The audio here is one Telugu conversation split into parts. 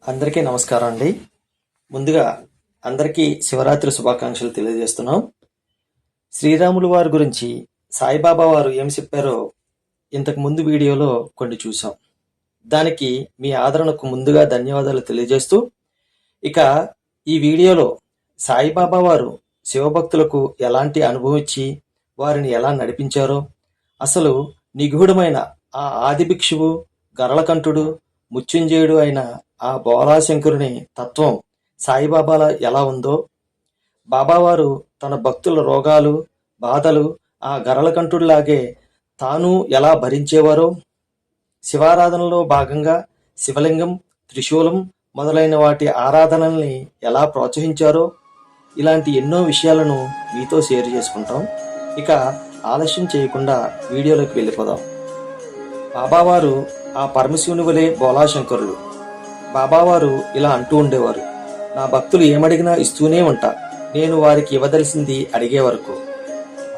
అందరికీ నమస్కారం అండి. ముందుగా అందరికీ శివరాత్రి శుభాకాంక్షలు తెలియజేస్తున్నాం. శ్రీరాములు వారి గురించి సాయిబాబా వారు ఏం చెప్పారో ఇంతకు ముందు వీడియోలో కొన్ని చూసాం. దానికి మీ ఆదరణకు ముందుగా ధన్యవాదాలు తెలియజేస్తూ, ఇక ఈ వీడియోలో సాయిబాబా వారు శివభక్తులకు ఎలాంటి అనుభవం ఇచ్చి వారిని ఎలా నడిపించారో, అసలు నిగూఢమైన ఆ ఆది భిక్షువు, గరళకంఠుడు, మృత్యుంజయుడు అయిన ఆ బోలాశంకరుని తత్వం సాయిబాబాలో ఎలా ఉందో, బాబావారు తన భక్తుల రోగాలు, బాధలు ఆ గరళకంఠుడిలాగే తాను ఎలా భరించేవారో, శివారాధనలో భాగంగా శివలింగం, త్రిశూలం మొదలైన వాటి ఆరాధనల్ని ఎలా ప్రోత్సహించారో, ఇలాంటి ఎన్నో విషయాలను మీతో షేర్ చేసుకుంటాం. ఇక ఆలస్యం చేయకుండా వీడియోలోకి వెళ్ళిపోదాం. బాబావారు ఆ పరమశివుని వలె బోలాశంకరులు. బాబావారు ఇలా అంటూ ఉండేవారు, నా భక్తులు ఏమడిగినా ఇస్తూనే ఉంటా, నేను వారికి ఇవ్వదలసింది అడిగే వరకు.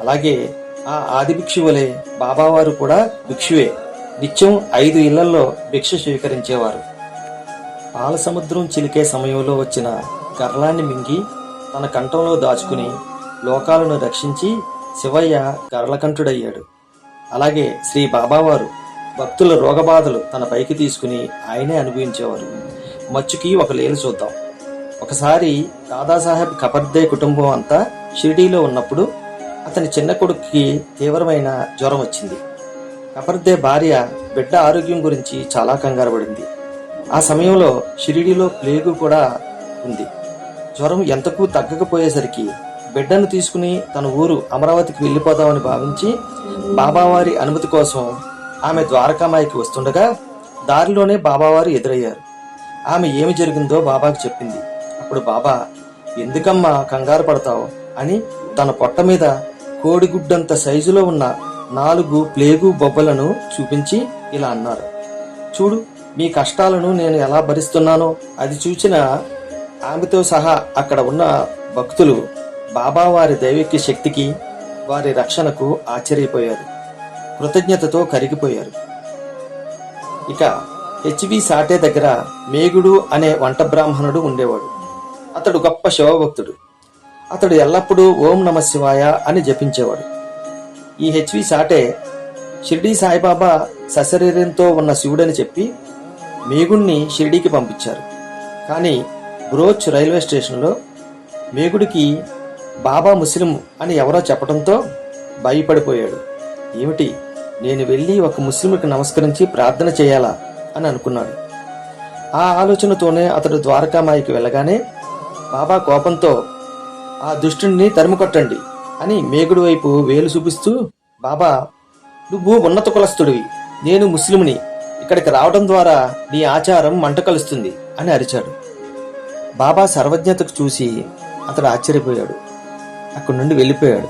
అలాగే ఆ ఆది భిక్షు వలె బాబావారు కూడా భిక్షువే. నిత్యం 5 ఇళ్లలో భిక్ష స్వీకరించేవారు. పాల సముద్రం చిలికే సమయంలో వచ్చిన గర్లాన్ని మింగి తన కంఠంలో దాచుకుని లోకాలను రక్షించి శివయ్య గరళకంఠుడయ్యాడు. అలాగే శ్రీ బాబావారు భక్తుల రోగబాధలు తన పైకి తీసుకుని ఆయనే అనుభవించేవారు. మచ్చుకి ఒక లీల చూద్దాం. ఒకసారి దాదాసాహెబ్ ఖపర్దే కుటుంబం అంతా షిరిడీలో ఉన్నప్పుడు అతని చిన్న కొడుకుకి తీవ్రమైన జ్వరం వచ్చింది. ఖపర్దే భార్య బిడ్డ ఆరోగ్యం గురించి చాలా కంగారు పడింది. ఆ సమయంలో షిరిడీలో ప్లేగు కూడా ఉంది. జ్వరం ఎంతకు తగ్గకపోయేసరికి బిడ్డను తీసుకుని తన ఊరు అమరావతికి వెళ్ళిపోదామని భావించి బాబావారి అనుమతి కోసం ఆమె ద్వారకామాయికి వస్తుండగా దారిలోనే బాబావారు ఎదురయ్యారు. ఆమె ఏమి జరిగిందో బాబాకి చెప్పింది. అప్పుడు బాబా, ఎందుకమ్మా కంగారు పడతావు అని తన పొట్ట మీద కోడిగుడ్డంత సైజులో ఉన్న 4 ప్లేగు బొబ్బలను చూపించి ఇలా అన్నారు, చూడు మీ కష్టాలను నేను ఎలా భరిస్తున్నానో. అది చూసిన ఆమెతో సహా అక్కడ ఉన్న భక్తులు బాబావారి దైవిక శక్తికి, వారి రక్షణకు ఆశ్చర్యపోయారు, కృతజ్ఞతతో కరిగిపోయారు. ఇక హెచ్వి సాటే దగ్గర మేగుడు అనే వంట బ్రాహ్మణుడు ఉండేవాడు. అతడు గొప్ప శివభక్తుడు. అతడు ఎల్లప్పుడూ ఓం నమ శివాయ అని జపించేవాడు. ఈ హెచ్వి సాటే షిర్డీ సాయిబాబా సశరీరంతో ఉన్న శివుడని చెప్పి మేగుడిని షిర్డీకి పంపించారు. కానీ బ్రోచ్ రైల్వే స్టేషన్లో మేగుడికి బాబా ముస్లిం అని ఎవరో చెప్పడంతో భయపడిపోయాడు. ఏమిటి, నేను వెళ్ళి ఒక ముస్లింకి నమస్కరించి ప్రార్థన చేయాలా అని అనుకున్నాడు. ఆ ఆలోచనతోనే అతడు ద్వారకామాయికి వెళ్ళగానే బాబా కోపంతో, ఆ దుష్టుని తరిమికొట్టండి అని మేగుడు వైపు వేలు చూపిస్తూ, బాబా నువ్వు ఉన్నత కులస్తుడివి, నేను ముస్లింని, ఇక్కడికి రావడం ద్వారా నీ ఆచారం మంట కలుస్తుంది అని అరిచాడు. బాబా సర్వజ్ఞతకు చూసి అతడు ఆశ్చర్యపోయాడు. అక్కడి నుండి వెళ్ళిపోయాడు.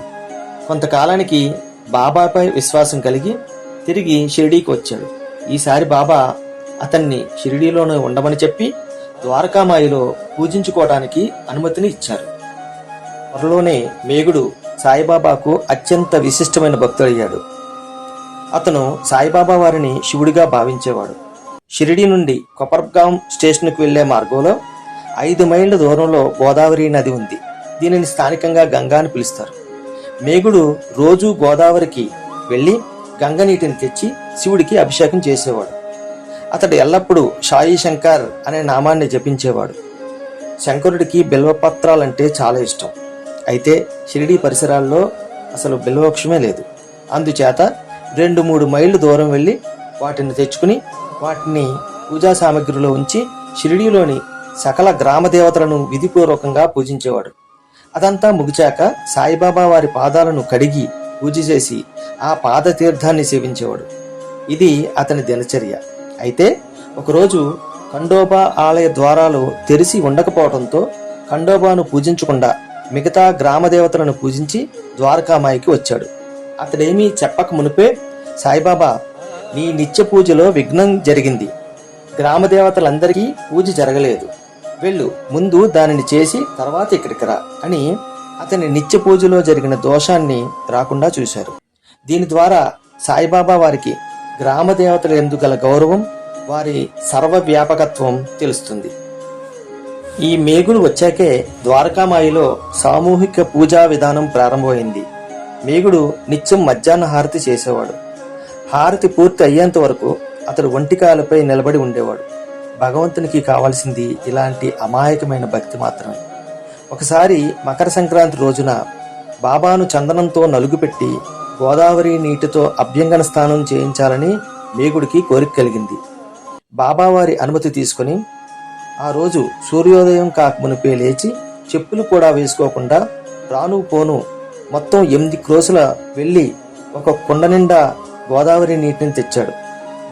కొంతకాలానికి బాబాపై విశ్వాసం కలిగి తిరిగి షిరిడీకి వచ్చాడు. ఈసారి బాబా అతన్ని షిరిడీలోనే ఉండమని చెప్పి ద్వారకామాయిలో పూజించుకోవడానికి అనుమతిని ఇచ్చారు. త్వరలోనే మేగుడు సాయిబాబాకు అత్యంత విశిష్టమైన భక్తుడయ్యాడు. అతను సాయిబాబా వారిని శివుడిగా భావించేవాడు. షిరిడీ నుండి కొపర్గాం స్టేషన్కు వెళ్లే మార్గంలో 5 మైళ్ళ దూరంలో గోదావరి నది ఉంది. దీనిని స్థానికంగా గంగా అని పిలుస్తారు. మేగుడు రోజూ గోదావరికి వెళ్లి గంగ నీటిని తెచ్చి శివుడికి అభిషేకం చేసేవాడు. అతడు ఎల్లప్పుడూ సాయి శంకర్ అనే నామాన్ని జపించేవాడు. శంకరుడికి బిల్వపత్రాలంటే చాలా ఇష్టం. అయితే షిరిడీ పరిసరాల్లో అసలు బిల్వవృక్షమే లేదు. అందుచేత 2-3 మైళ్ళు దూరం వెళ్ళి వాటిని తెచ్చుకుని వాటిని పూజా సామగ్రిలో ఉంచి షిరిడీలోని సకల గ్రామ దేవతలను విధిపూర్వకంగా పూజించేవాడు. అదంతా ముగిచాక సాయిబాబా వారి పాదాలను కడిగి పూజ చేసి ఆ పాద తీర్థాన్ని సేవించేవాడు. ఇది అతని దినచర్య. అయితే ఒకరోజు ఖండోబా ఆలయ ద్వారాలు తెరిచి ఉండకపోవడంతో ఖండోబాను పూజించకుండా మిగతా గ్రామ దేవతలను పూజించి ద్వారకామాయికి వచ్చాడు. అతడేమీ చెప్పక మునిపే, సాయిబాబా నీ నిత్య పూజలో విఘ్నం జరిగింది, గ్రామ దేవతలందరికీ పూజ జరగలేదు, వెళ్ళు, ముందు దానిని చేసి తర్వాత ఇక్కడికి రా అని అతని నిత్య పూజలో జరిగిన దోషాన్ని రాకుండా చూశారు. దీని ద్వారా సాయిబాబా వారికి గ్రామ దేవతల యందు గల గౌరవం, వారి సర్వవ్యాపకత్వం తెలుస్తుంది. ఈ మేగుడు వచ్చాకే ద్వారకామాయిలో సామూహిక పూజా విధానం ప్రారంభమైంది. మేగుడు నిత్యం మధ్యాహ్న హారతి చేసేవాడు. హారతి పూర్తి అయ్యేంత వరకు అతడు ఒంటికాలపై నిలబడి ఉండేవాడు. భగవంతునికి కావాల్సింది ఇలాంటి అమాయకమైన భక్తి మాత్రమే. ఒకసారి మకర సంక్రాంతి రోజున బాబాను చందనంతో నలుగుపెట్టి గోదావరి నీటితో అభ్యంగన స్నానం చేయించాలని మేగుడికి కోరిక కలిగింది. బాబావారి అనుమతి తీసుకుని ఆ రోజు సూర్యోదయం కాకమునిపే లేచి చెప్పులు కూడా వేసుకోకుండా రాను పోను మొత్తం 8 క్రోసుల వెళ్ళి ఒక కుండ నిండా గోదావరి నీటిని తెచ్చాడు.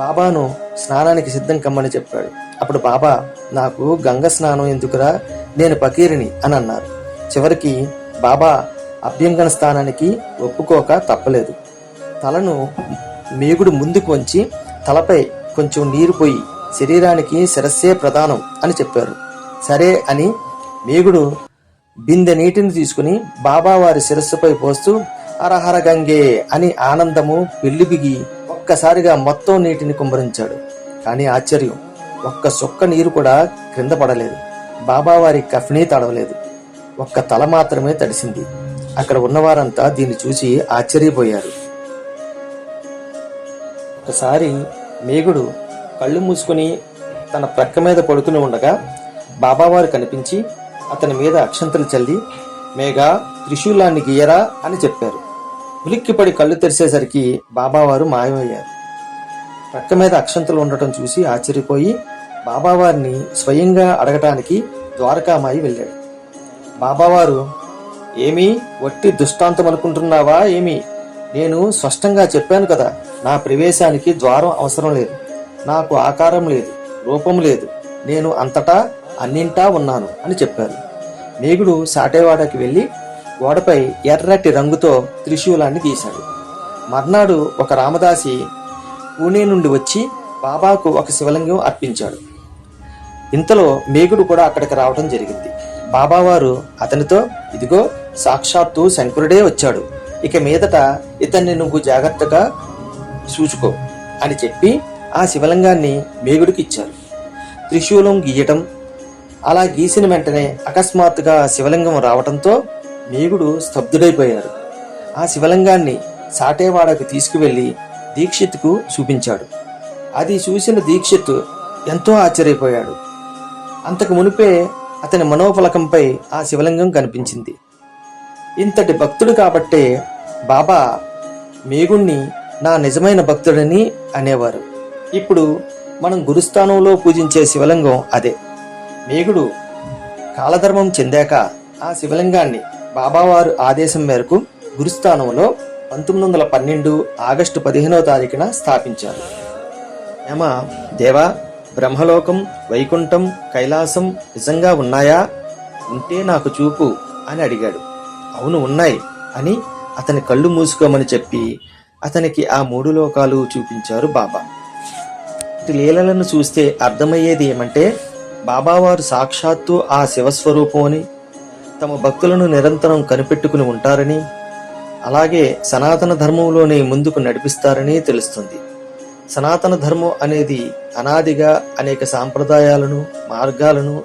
బాబాను స్నానానికి సిద్ధం కమ్మని చెప్పాడు. అప్పుడు బాబా, నాకు గంగ స్నానం ఎందుకురా, నేను పకీరిని అని అన్నారు. చివరికి బాబా అభ్యంగన స్థానానికి ఒప్పుకోక తప్పలేదు. తలను మేగుడు ముందుకు వంచి తలపై కొంచెం నీరు పోయి శరీరానికి శిరస్సే ప్రధానం అని చెప్పారు. సరే అని మేగుడు బిందె నీటిని తీసుకుని బాబావారి శిరస్సుపై పోస్తూ హరహర గంగే అని ఆనందము పెళ్లిబిగి ఒక్కసారిగా మొత్తం నీటిని కుమ్మరించాడు. కానీ ఆశ్చర్యం, ఒక్క సుక్క నీరు కూడా క్రింద పడలేదు. బాబావారి కఫ్నీ తడవలేదు. ఒక్క తల మాత్రమే తడిసింది. అక్కడ ఉన్నవారంతా దీన్ని చూసి ఆశ్చర్యపోయారు. ఒకసారి మేగుడు కళ్ళు మూసుకుని తన ప్రక్క మీద పడుకుని ఉండగా బాబావారు కనిపించి అతని మీద అక్షంతలు చల్లి, మేఘా త్రిశూలాన్ని గీయరా అని చెప్పారు. ఉలిక్కిపడి కళ్ళు తెరిచేసరికి బాబావారు మాయమయ్యారు. ప్రక్క మీద అక్షంతలు ఉండటం చూసి ఆశ్చర్యపోయి బాబావారిని స్వయంగా అడగటానికి ద్వారకామాయి వెళ్ళాడు. బాబావారు, ఏమీ వట్టి దుష్టాంతం అనుకుంటున్నావా ఏమి? నేను స్పష్టంగా చెప్పాను కదా, నా ప్రవేశానికి ద్వారం అవసరం లేదు, నాకు ఆకారం లేదు, రూపం లేదు, నేను అంతటా అన్నింటా ఉన్నాను అని చెప్పారు. మేగుడు సాటేవాడకి వెళ్లి గోడపై ఎర్రటి రంగుతో త్రిశూలాన్ని గీశాడు. మర్నాడు ఒక రామదాసి పూణే నుండి వచ్చి బాబాకు ఒక శివలింగం అర్పించాడు. ఇంతలో మేగుడు కూడా అక్కడికి రావడం జరిగింది. బాబావారు అతనితో, ఇదిగో సాక్షాత్తు శంకరుడే వచ్చాడు, ఇక మీదట ఇతన్ని నువ్వు జాగ్రత్తగా చూచుకో అని చెప్పి ఆ శివలింగాన్ని మేగుడికి ఇచ్చారు. త్రిశూలం గీయటం, అలా గీసిన వెంటనే అకస్మాత్తుగా శివలింగం రావటంతో మేగుడు స్తబ్దుడైపోయారు. ఆ శివలింగాన్ని సాటేవాడకు తీసుకువెళ్లి దీక్షిత్కు చూపించాడు. అది చూసిన దీక్షిత్ ఎంతో ఆశ్చర్యపోయాడు. అంతకు మునిపే అతని మనోఫలకంపై ఆ శివలింగం కనిపించింది. ఇంతటి భక్తుడు కాబట్టే బాబా మేగుణ్ణి నా నిజమైన భక్తుడని అనేవారు. ఇప్పుడు మనం గురుస్థానంలో పూజించే శివలింగం అదే. మేగుడు కాలధర్మం చెందాక ఆ శివలింగాన్ని బాబావారు ఆదేశం మేరకు గురుస్థానంలో 1912 ఆగస్టు 15వ తారీఖున స్థాపించారు. యమ, దేవా, బ్రహ్మలోకం, వైకుంఠం, కైలాసం నిజంగా ఉన్నాయా? ఉంటే నాకు చూపు అని అడిగాడు. అవును, ఉన్నాయి అని అతని కళ్ళు మూసుకోమని చెప్పి అతనికి ఆ 3 లోకాలు చూపించారు బాబా. లీలలను చూస్తే అర్థమయ్యేది ఏమంటే బాబావారు సాక్షాత్తు ఆ శివస్వరూపం అని, తమ భక్తులను నిరంతరం కనిపెట్టుకుని ఉంటారని, అలాగే సనాతన ధర్మంలోనే ముందుకు నడిపిస్తారని తెలుస్తుంది. సనాతన ధర్మం అనేది అనాదిగా అనేక సాంప్రదాయాలను, మార్గాలను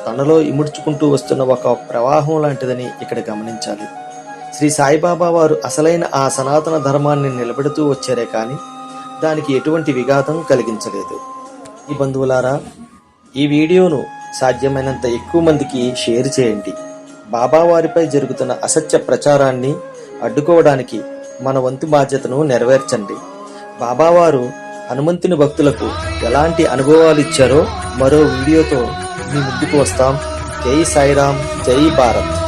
తనలో ఇముడ్చుకుంటూ వస్తున్న ఒక ప్రవాహం లాంటిదని ఇక్కడ గమనించాలి. శ్రీ సాయిబాబా వారు అసలైన ఆ సనాతన ధర్మాన్ని నిలబెడుతూ వచ్చారే కానీ దానికి ఎటువంటి విఘాతం కలిగించలేదు. ఈ బంధువులారా, ఈ వీడియోను సాధ్యమైనంత ఎక్కువ మందికి షేర్ చేయండి. బాబావారిపై జరుగుతున్న అసత్య ప్రచారాన్ని అడ్డుకోవడానికి మన వంతు బాధ్యతను నెరవేర్చండి. బాబావారు హనుమంతుని భక్తులకు ఎలాంటి అనుభవాలు ఇచ్చారో మరో వీడియోతో మీ ముందుకు వస్తాం. జై సాయిరాం, జై భారత్.